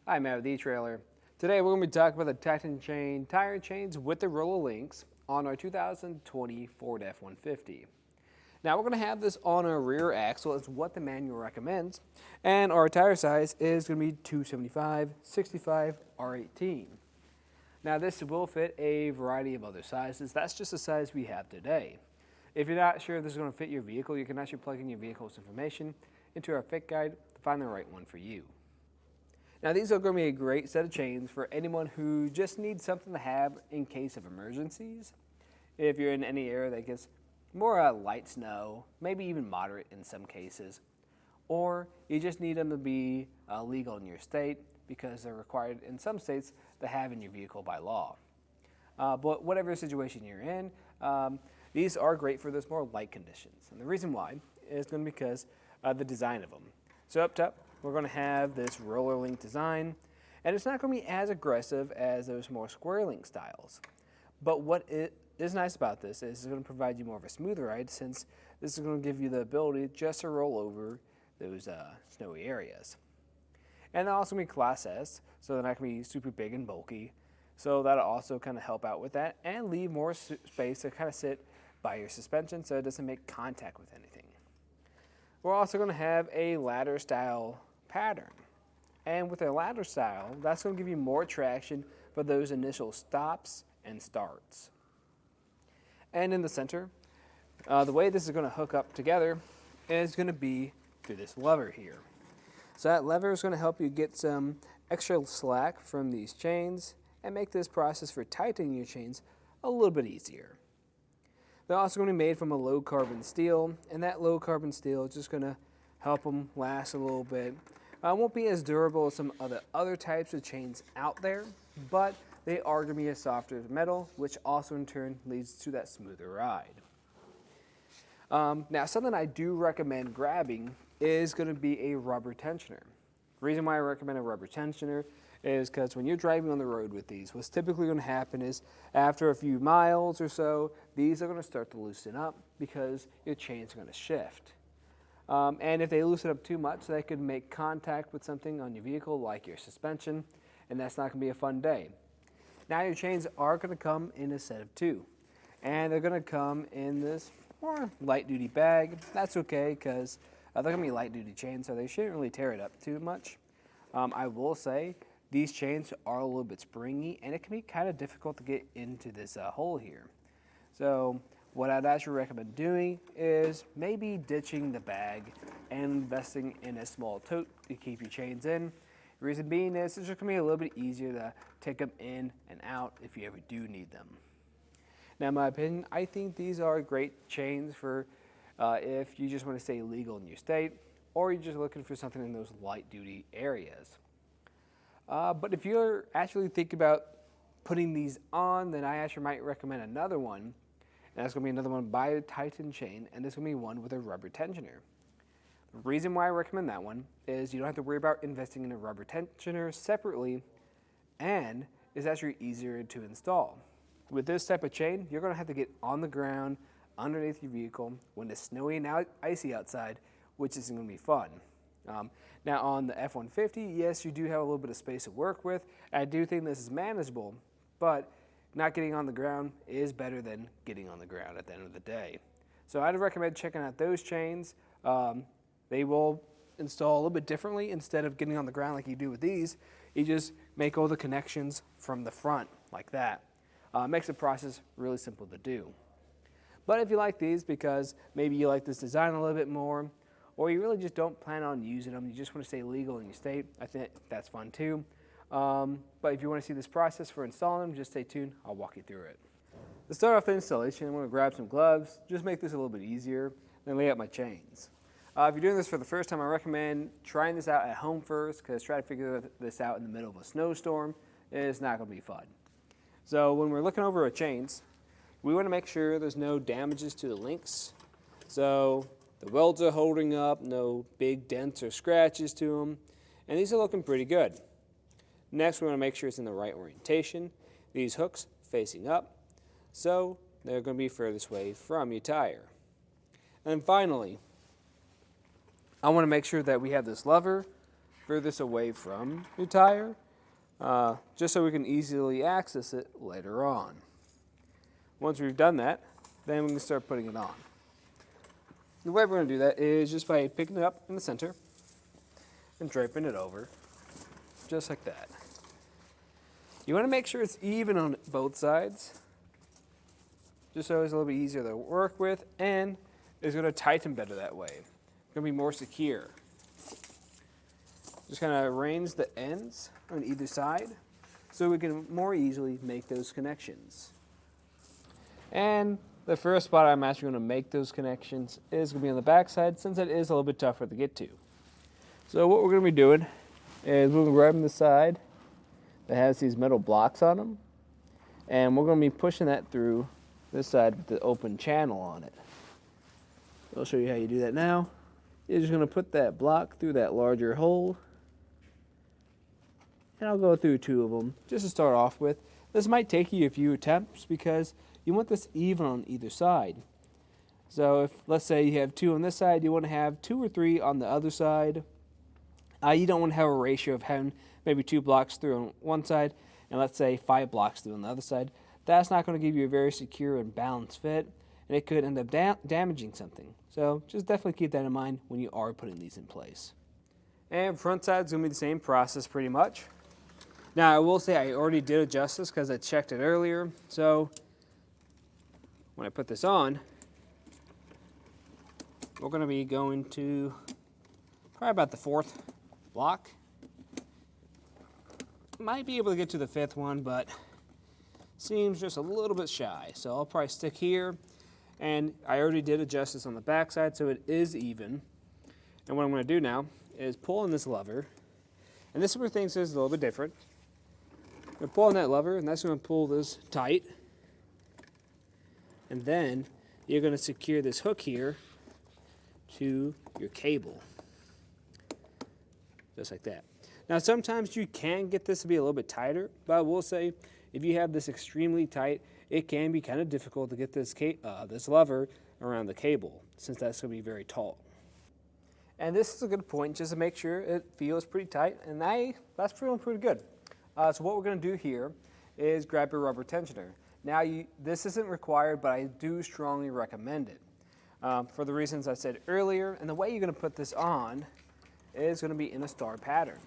Hi, Matt with etrailer. Today we're going to be talking about the Titan chain tire chains with the roller links on our 2020 Ford F-150. Now we're going to have this on our rear axle as what the manual recommends, and our tire size is going to be 275, 65, or 18. Now this will fit a variety of other sizes. That's just the size we have today. If you're not sure if this is going to fit your vehicle, you can actually plug in your vehicle's information into our fit guide to find the right one for you. Now these are going to be a great set of chains for anyone who just needs something to have in case of emergencies. If you're in any area that gets more light snow, maybe even moderate in some cases, or you just need them to be legal in your state because they're required in some states to have in your vehicle by law. But whatever situation you're in, these are great for those more light conditions. And the reason why is going to be because of the design of them. So up top, we're going to have this roller link design, and it's not going to be as aggressive as those more square link styles. But what is nice about this is it's going to provide you more of a smooth ride, since this is going to give you the ability just to roll over those snowy areas. And they'll also be Class S, so they're not going to be super big and bulky. So that'll also kind of help out with that and leave more space to kind of sit by your suspension so it doesn't make contact with anything. We're also going to have a ladder style pattern. And with a ladder style, that's going to give you more traction for those initial stops and starts. And in the center, the way this is going to hook up together is going to be through this lever here. So that lever is going to help you get some extra slack from these chains and make this process for tightening your chains a little bit easier. They're also going to be made from a low carbon steel, and that low carbon steel is just going to help them last a little bit. Won't be as durable as some other types of chains out there, but they are going to be a softer metal, which also in turn leads to that smoother ride. Now, something I do recommend grabbing is going to be a rubber tensioner. The reason why I recommend a rubber tensioner is because when you're driving on the road with these, what's typically going to happen is after a few miles or so, these are going to start to loosen up because your chains are going to shift. And if they loosen up too much, they could make contact with something on your vehicle like your suspension, and that's not going to be a fun day. Now your chains are going to come in a set of 2, and they're going to come in this more light duty bag. That's okay because they're going to be light duty chains, so they shouldn't really tear it up too much. I will say these chains are a little bit springy, and it can be kind of difficult to get into this hole here. So what I'd actually recommend doing is maybe ditching the bag and investing in a small tote to keep your chains in. The reason being is it's just going to be a little bit easier to take them in and out if you ever do need them. Now, in my opinion, I think these are great chains for if you just want to stay legal in your state, or you're just looking for something in those light duty areas. But if you're actually thinking about putting these on, then I actually might recommend another one. And that's going to be another one by a Titan chain, and this is going to be one with a rubber tensioner. The reason why I recommend that one is you don't have to worry about investing in a rubber tensioner separately, and it's actually easier to install. With this type of chain, you're going to have to get on the ground underneath your vehicle when it's snowy and icy outside, which isn't going to be fun. Now on the F-150, yes, you do have a little bit of space to work with. I do think this is manageable, but not getting on the ground is better than getting on the ground at the end of the day. So I'd recommend checking out those chains. They will install a little bit differently. Instead of getting on the ground like you do with these, you just make all the connections from the front like that. Makes the process really simple to do. But if you like these because maybe you like this design a little bit more, or you really just don't plan on using them, you just want to stay legal in your state, I think that's fun too. But if you want to see this process for installing them, just stay tuned. I'll walk you through it. To start off the installation, I'm going to grab some gloves, just make this a little bit easier, then lay out my chains. If you're doing this for the first time, I recommend trying this out at home first, because trying to figure this out in the middle of a snowstorm is not going to be fun. So when we're looking over our chains, we want to make sure there's no damages to the links. So the welds are holding up, no big dents or scratches to them, and these are looking pretty good. Next, we want to make sure it's in the right orientation. These hooks facing up, so they're going to be furthest away from your tire. And finally, I want to make sure that we have this lever furthest away from your tire, just so we can easily access it later on. Once we've done that, then we can start putting it on. The way we're going to do that is just by picking it up in the center and draping it over, just like that. You want to make sure it's even on both sides, just so it's a little bit easier to work with, and it's going to tighten better that way. It's going to be more secure. Just kind of arrange the ends on either side so we can more easily make those connections. And the first spot I'm actually going to make those connections is going to be on the back side, since it is a little bit tougher to get to. So what we're going to be doing is we're going to be grabbing the side that has these metal blocks on them, and we're going to be pushing that through this side with the open channel on it. I'll show you how you do that now. You're just going to put that block through that larger hole, and I'll go through 2 of them just to start off with. This might take you a few attempts because you want this even on either side. So if, let's say you have 2 on this side, you want to have 2 or 3 on the other side. You don't want to have a ratio of having maybe 2 blocks through on one side and let's say 5 blocks through on the other side. That's not going to give you a very secure and balanced fit, and it could end up damaging something. So just definitely keep that in mind when you are putting these in place. And front side is going to be the same process pretty much. Now I will say I already did adjust this because I checked it earlier. So when I put this on, we're going to be going to probably about the 4th block. Might be able to get to the 5th one, but seems just a little bit shy. So I'll probably stick here, and I already did adjust this on the back side so it is even. And what I'm going to do now is pull on this lever, and this is where things is a little bit different. I'm going to pull on that lever, and that's going to pull this tight. And then you're going to secure this hook here to your cable, just like that. Now sometimes you can get this to be a little bit tighter, but I will say if you have this extremely tight, it can be kind of difficult to get this lever around the cable, since that's going to be very tall. And this is a good point just to make sure it feels pretty tight, and that's feeling pretty good. So what we're going to do here is grab your rubber tensioner. Now this isn't required, but I do strongly recommend it for the reasons I said earlier. And the way you're going to put this on is going to be in a star pattern.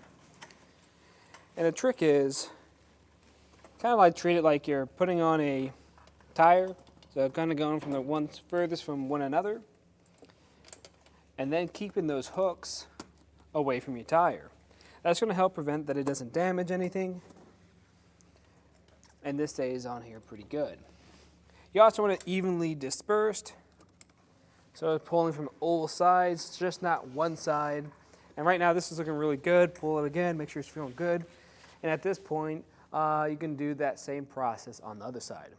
And the trick is kind of like treat it like you're putting on a tire, so kind of going from the ones furthest from one another, and then keeping those hooks away from your tire. That's going to help prevent that it doesn't damage anything, and this stays on here pretty good. You also want it evenly dispersed, so pulling from all sides, just not one side. And right now this is looking really good. Pull it again, make sure it's feeling good. And at this point, you can do that same process on the other side.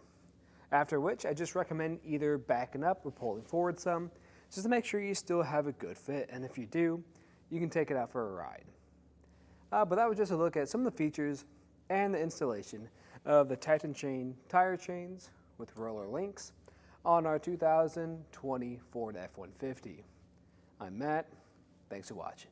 After which, I just recommend either backing up or pulling forward some, just to make sure you still have a good fit. And if you do, you can take it out for a ride. But that was just a look at some of the features and the installation of the Titan Chain tire chains with roller links on our 2020 Ford F-150. I'm Matt. Thanks for watching.